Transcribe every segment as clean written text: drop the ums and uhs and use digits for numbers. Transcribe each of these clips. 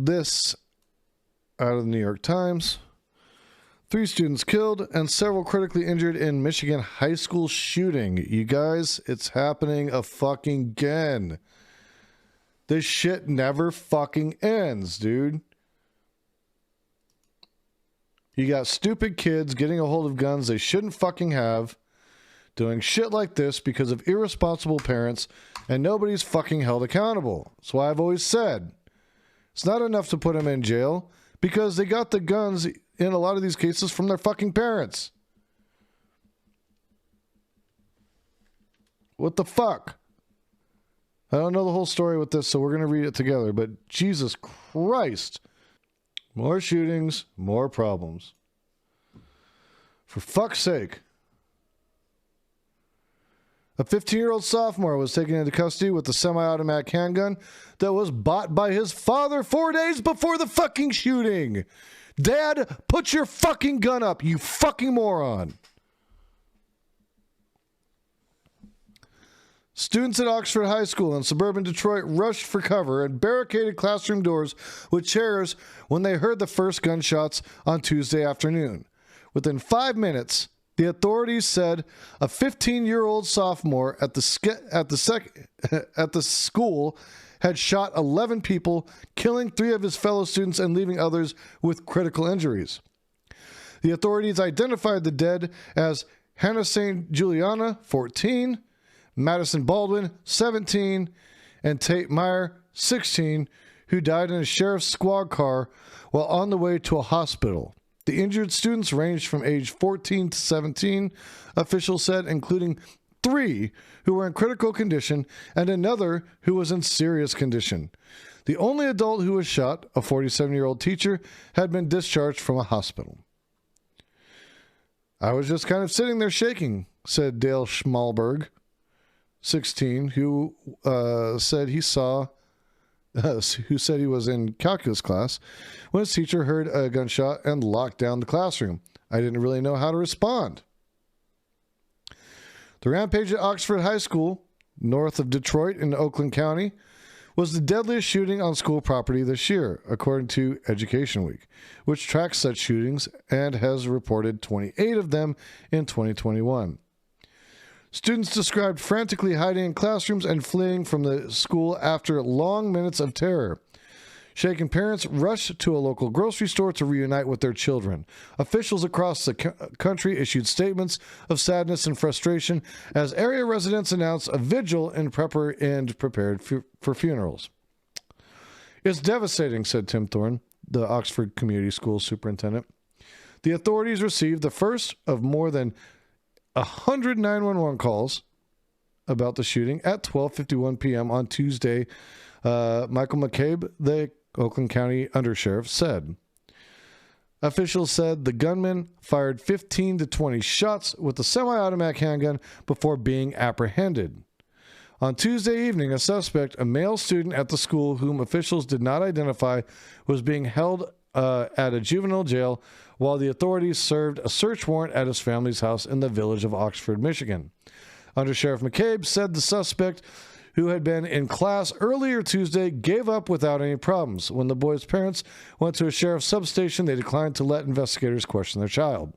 this out of the New York Times. 3 students killed and several critically injured in Michigan high school shooting. You guys, it's happening again. This shit never fucking ends, dude. You got stupid kids getting a hold of guns they shouldn't fucking have, doing shit like this because of irresponsible parents, and nobody's fucking held accountable. That's why I've always said it's not enough to put them in jail because they got the guns in a lot of these cases from their fucking parents. What the fuck? I don't know the whole story with this, so we're going to read it together, but Jesus Christ. More shootings, more problems. For fuck's sake. A 15-year-old sophomore was taken into custody with a semi-automatic handgun that was bought by his father 4 days before the fucking shooting. Dad, put your fucking gun up, you fucking moron. Students at Oxford High School in suburban Detroit rushed for cover and barricaded classroom doors with chairs when they heard the first gunshots on Tuesday afternoon. Within 5 minutes, the authorities said a 15-year-old sophomore at the school had shot 11 people, killing 3 of his fellow students and leaving others with critical injuries. The authorities identified the dead as Hannah St. Juliana, 14, Madison Baldwin, 17, and Tate Meyer, 16, who died in a sheriff's squad car while on the way to a hospital. The injured students ranged from age 14 to 17, officials said, including 3 who were in critical condition and another who was in serious condition. The only adult who was shot, a 47-year-old teacher, had been discharged from a hospital. I was just kind of sitting there shaking, said Dale Schmalberg, 16, who said he was in calculus class when his teacher heard a gunshot and locked down the classroom. I didn't really know how to respond. The rampage at Oxford High School, north of Detroit in Oakland County, was the deadliest shooting on school property this year, according to Education Week, which tracks such shootings and has reported 28 of them in 2021. Students described frantically hiding in classrooms and fleeing from the school after long minutes of terror. Shaken parents rushed to a local grocery store to reunite with their children. Officials across the country issued statements of sadness and frustration as area residents announced a vigil and prepared for funerals. It's devastating, said Tim Thorne, the Oxford Community School superintendent. The authorities received the first of more than 100 911 calls about the shooting at 12:51 p.m. on Tuesday. Michael McCabe, the Oakland County Undersheriff, said. Officials said the gunman fired 15 to 20 shots with a semi-automatic handgun before being apprehended. On Tuesday evening, a suspect, a male student at the school whom officials did not identify, was being held at a juvenile jail while the authorities served a search warrant at his family's house in the village of Oxford, Michigan. Undersheriff McCabe said the suspect, who had been in class earlier Tuesday, gave up without any problems. When the boy's parents went to a sheriff's substation, they declined to let investigators question their child.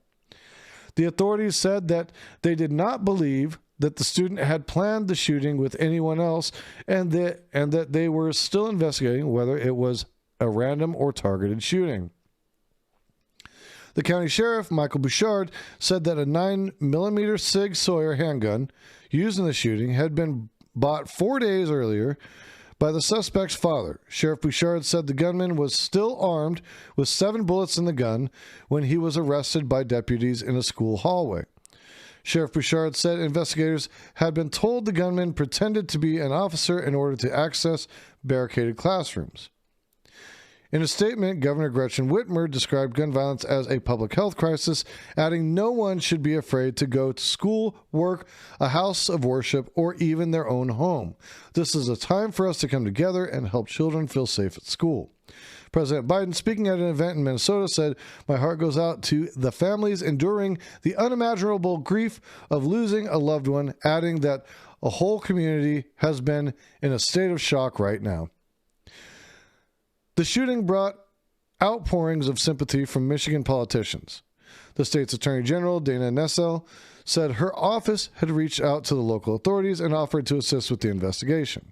The authorities said that they did not believe that the student had planned the shooting with anyone else and that they were still investigating whether it was a random or targeted shooting. The county sheriff, Michael Bouchard, said that a 9mm Sig Sauer handgun used in the shooting had been bought 4 days earlier by the suspect's father. Sheriff Bouchard said the gunman was still armed with 7 bullets in the gun when he was arrested by deputies in a school hallway. Sheriff Bouchard said investigators had been told the gunman pretended to be an officer in order to access barricaded classrooms. In a statement, Governor Gretchen Whitmer described gun violence as a public health crisis, adding no one should be afraid to go to school, work, a house of worship, or even their own home. This is a time for us to come together and help children feel safe at school. President Biden, speaking at an event in Minnesota, said, "My heart goes out to the families enduring the unimaginable grief of losing a loved one," adding that a whole community has been in a state of shock right now. The shooting brought outpourings of sympathy from Michigan politicians. The state's Attorney General, Dana Nessel, said her office had reached out to the local authorities and offered to assist with the investigation.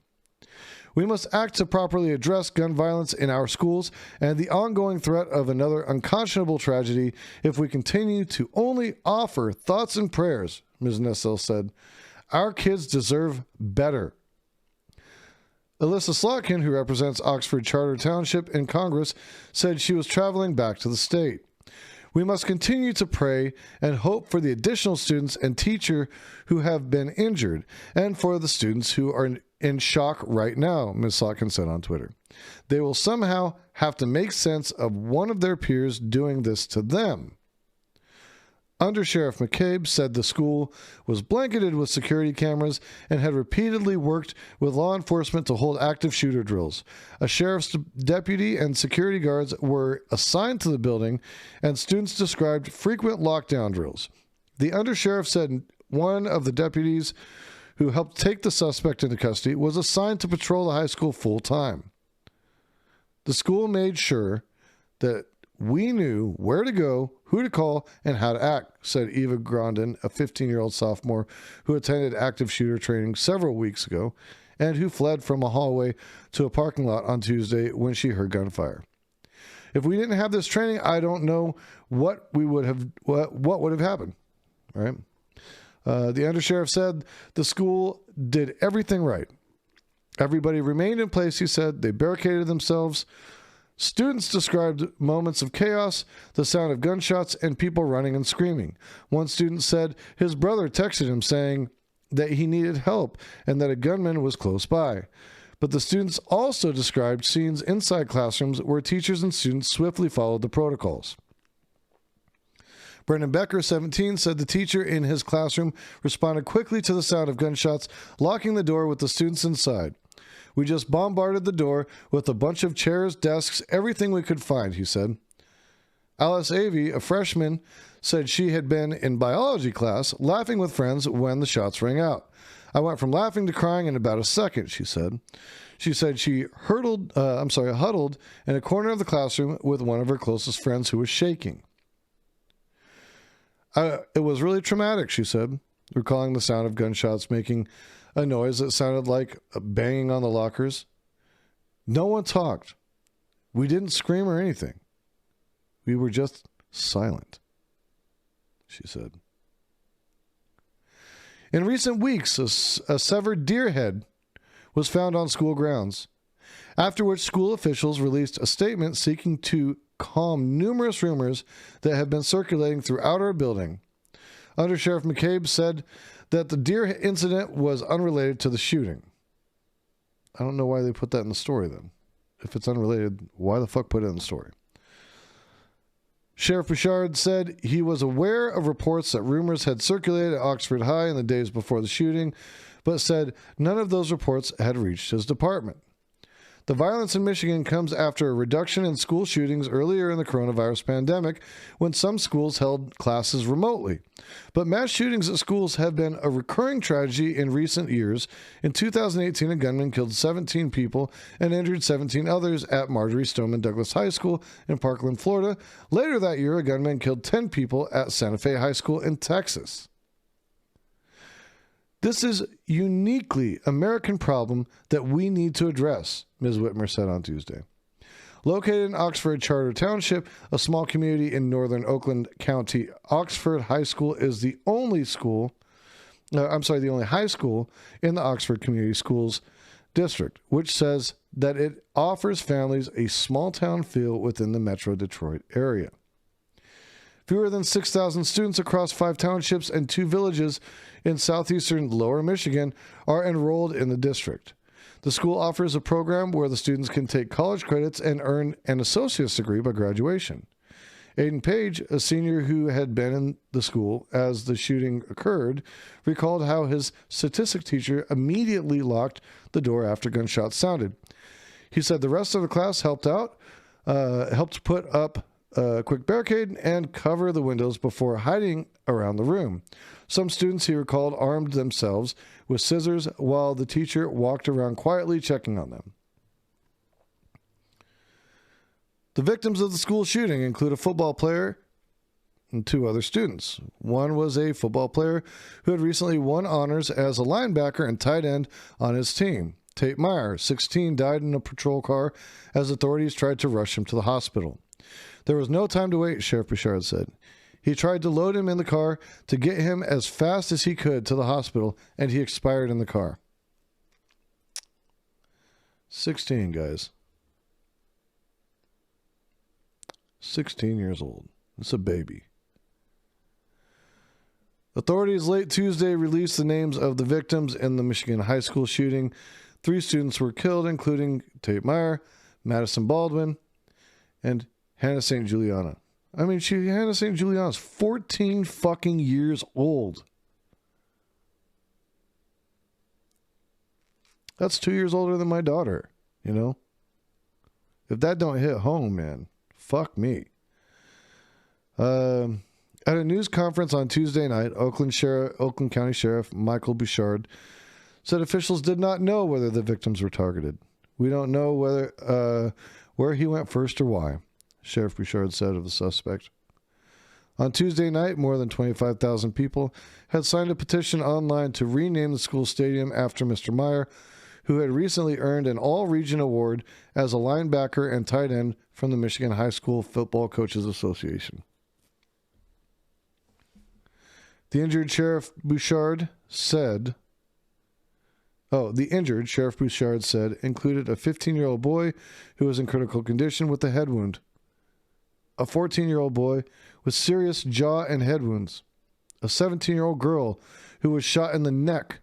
We must act to properly address gun violence in our schools and the ongoing threat of another unconscionable tragedy if we continue to only offer thoughts and prayers, Ms. Nessel said. Our kids deserve better. Alyssa Slotkin, who represents Oxford Charter Township in Congress, said she was traveling back to the state. We must continue to pray and hope for the additional students and teacher who have been injured and for the students who are in shock right now, Ms. Slotkin said on Twitter. They will somehow have to make sense of one of their peers doing this to them. Under Sheriff McCabe said the school was blanketed with security cameras and had repeatedly worked with law enforcement to hold active shooter drills. A sheriff's deputy and security guards were assigned to the building, and students described frequent lockdown drills. The undersheriff said one of the deputies who helped take the suspect into custody was assigned to patrol the high school full time. The school made sure that we knew where to go, who to call, and how to act, said Eva Grondin, a 15-year-old sophomore who attended active shooter training several weeks ago and who fled from a hallway to a parking lot on Tuesday when she heard gunfire. If we didn't have this training, I don't know what would have happened, right? The undersheriff said the school did everything right. Everybody remained in place, he said. They barricaded themselves. Students described moments of chaos, the sound of gunshots, and people running and screaming. One student said his brother texted him saying that he needed help and that a gunman was close by. But the students also described scenes inside classrooms where teachers and students swiftly followed the protocols. Brendan Becker, 17, said the teacher in his classroom responded quickly to the sound of gunshots, locking the door with the students inside. We just bombarded the door with a bunch of chairs, desks, everything we could find, he said. Alice Avey, a freshman, said she had been in biology class laughing with friends when the shots rang out. I went from laughing to crying in about a second, she said. She said she huddled in a corner of the classroom with one of her closest friends who was shaking. It was really traumatic, she said, recalling the sound of gunshots making a noise that sounded like a banging on the lockers. No one talked. We didn't scream or anything. We were just silent, she said. In recent weeks, a severed deer head was found on school grounds, after which school officials released a statement seeking to calm numerous rumors that have been circulating throughout our building. Under Sheriff McCabe said that the deer incident was unrelated to the shooting. I don't know why they put that in the story then. If it's unrelated, why the fuck put it in the story? Sheriff Bouchard said he was aware of reports that rumors had circulated at Oxford High in the days before the shooting, but said none of those reports had reached his department. The violence in Michigan comes after a reduction in school shootings earlier in the coronavirus pandemic when some schools held classes remotely. But mass shootings at schools have been a recurring tragedy in recent years. In 2018, a gunman killed 17 people and injured 17 others at Marjorie Stoneman Douglas High School in Parkland, Florida. Later that year, a gunman killed 10 people at Santa Fe High School in Texas. This is uniquely American problem that we need to address, Ms. Whitmer said on Tuesday. Located in Oxford Charter Township, a small community in northern Oakland County, Oxford High School is the only high school in the Oxford Community Schools District, which says that it offers families a small town feel within the Metro Detroit area. Fewer than 6,000 students across 5 townships and 2 villages in southeastern Lower Michigan are enrolled in the district. The school offers a program where the students can take college credits and earn an associate's degree by graduation. Aiden Page, a senior who had been in the school as the shooting occurred, recalled how his statistics teacher immediately locked the door after gunshots sounded. He said the rest of the class helped put up a quick barricade and cover the windows before hiding around the room. Some students, he recalled, armed themselves with scissors while the teacher walked around quietly checking on them. The victims of the school shooting include a football player and 2 other students. One was a football player who had recently won honors as a linebacker and tight end on his team. Tate Meyer, 16, died in a patrol car as authorities tried to rush him to the hospital. There was no time to wait, Sheriff Bouchard said. He tried to load him in the car to get him as fast as he could to the hospital, and he expired in the car. 16, guys. 16 years old. It's a baby. Authorities late Tuesday released the names of the victims in the Michigan high school shooting. 3 students were killed, including Tate Meyer, Madison Baldwin, and Hannah St. Juliana. I mean, Hannah St. Juliana's 14 fucking years old. That's 2 years older than my daughter, you know? If that don't hit home, man, fuck me. At a news conference on Tuesday night, Oakland County Sheriff Michael Bouchard said officials did not know whether the victims were targeted. We don't know where he went first or why, Sheriff Bouchard said of the suspect. On Tuesday night, more than 25,000 people had signed a petition online to rename the school stadium after Mr. Meyer, who had recently earned an all-region award as a linebacker and tight end from the Michigan High School Football Coaches Association. The injured Sheriff Bouchard said included a 15-year-old boy who was in critical condition with a head wound, a 14-year-old boy with serious jaw and head wounds, a 17-year-old girl who was shot in the neck,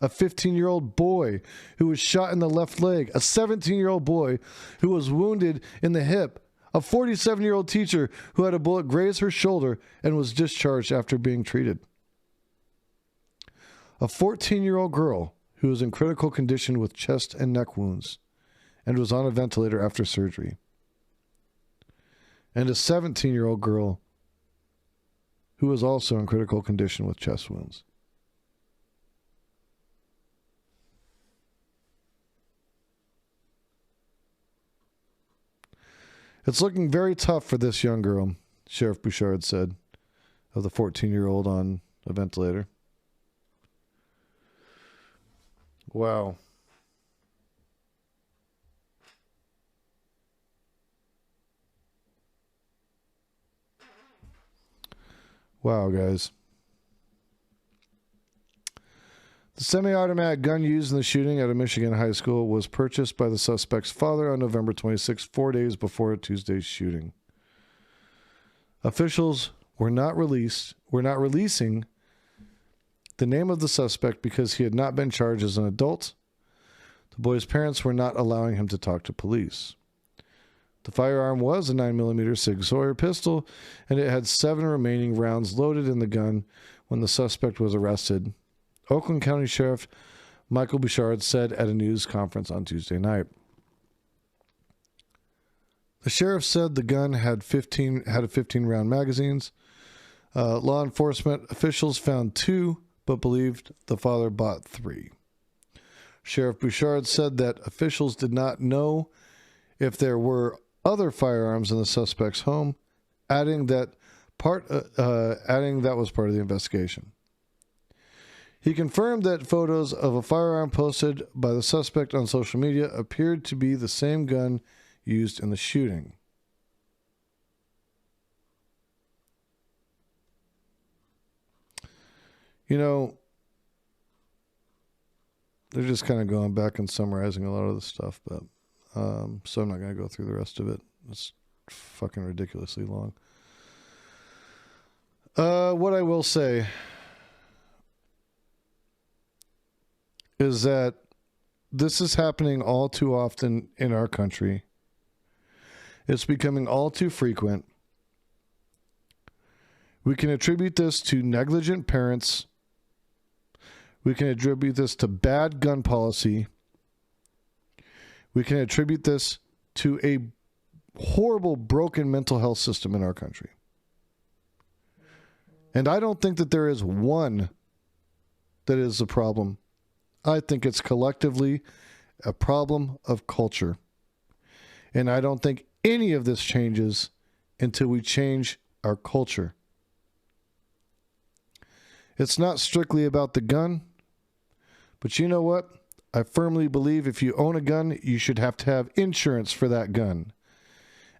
a 15-year-old boy who was shot in the left leg, a 17-year-old boy who was wounded in the hip, a 47-year-old teacher who had a bullet graze her shoulder and was discharged after being treated, a 14-year-old girl who was in critical condition with chest and neck wounds and was on a ventilator after surgery, and a 17-year-old girl who was also in critical condition with chest wounds. It's looking very tough for this young girl, Sheriff Bouchard said, of the 14-year-old on a ventilator. Wow. Wow, guys. The semi-automatic gun used in the shooting at a Michigan high school was purchased by the suspect's father on November 26, 4 days before Tuesday's shooting. Officials were not releasing the name of the suspect because he had not been charged as an adult. The boy's parents were not allowing him to talk to police. The firearm was a 9mm Sig Sauer pistol, and it had 7 remaining rounds loaded in the gun when the suspect was arrested, Oakland County Sheriff Michael Bouchard said at a news conference on Tuesday night. The sheriff said the gun had 15-round magazines. Law enforcement officials found 2, but believed the father bought 3. Sheriff Bouchard said that officials did not know if there were other firearms in the suspect's home, adding that was part of the investigation. He confirmed that photos of a firearm posted by the suspect on social media appeared to be the same gun used in the shooting. You know, they're just kind of going back and summarizing a lot of the stuff, but so I'm not going to go through the rest of it. It's fucking ridiculously long. What I will say is that this is happening all too often in our country. It's becoming all too frequent. We can attribute this to negligent parents. We can attribute this to bad gun policy. We can attribute this to a horrible, broken mental health system in our country. And I don't think that there is one that is the problem. I think it's collectively a problem of culture. And I don't think any of this changes until we change our culture. It's not strictly about the gun, but you know what? I firmly believe if you own a gun, you should have to have insurance for that gun.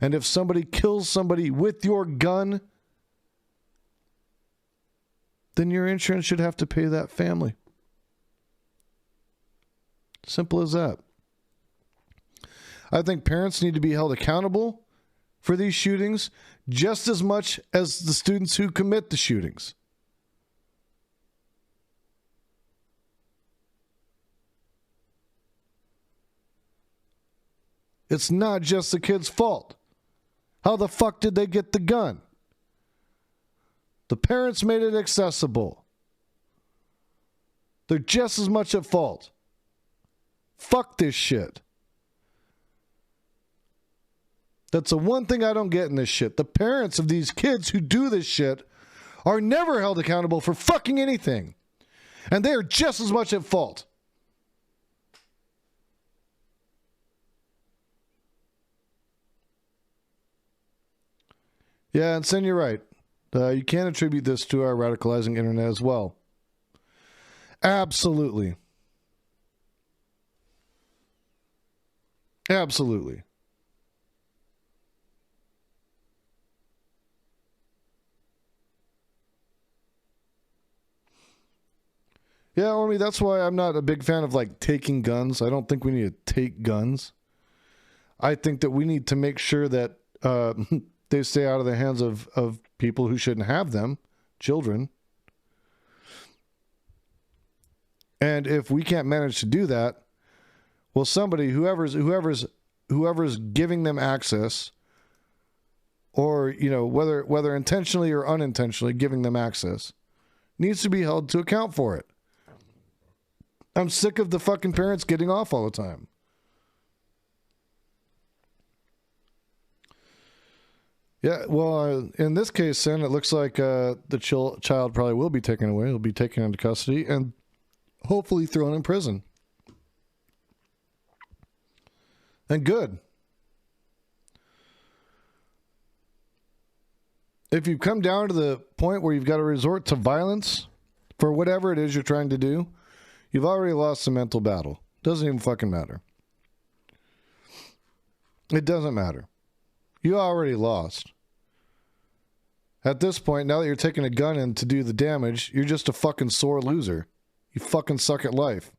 And if somebody kills somebody with your gun, then your insurance should have to pay that family. Simple as that. I think parents need to be held accountable for these shootings just as much as the students who commit the shootings. It's not just the kid's fault. How the fuck did they get the gun? The parents made it accessible. They're just as much at fault. Fuck this shit. That's the one thing I don't get in this shit. The parents of these kids who do this shit are never held accountable for fucking anything. And they are just as much at fault. Yeah, and Sen, you're right. You can attribute this to our radicalizing internet as well. Absolutely. Absolutely. Yeah, Ormy, that's why I'm not a big fan of like taking guns. I don't think we need to take guns. I think that we need to make sure that they stay out of the hands of people who shouldn't have them, children. And if we can't manage to do that, well, somebody, whoever's giving them access, or you know, whether intentionally or unintentionally giving them access, needs to be held to account for it. I'm sick of the fucking parents getting off all the time. Yeah, well, in this case, then, it looks like the child probably will be taken away. He'll be taken into custody and hopefully thrown in prison. And good. If you come down to the point where you've got to resort to violence for whatever it is you're trying to do, you've already lost the mental battle. Doesn't even fucking matter. It doesn't matter. You already lost. At this point, now that you're taking a gun in to do the damage, you're just a fucking sore loser. You fucking suck at life.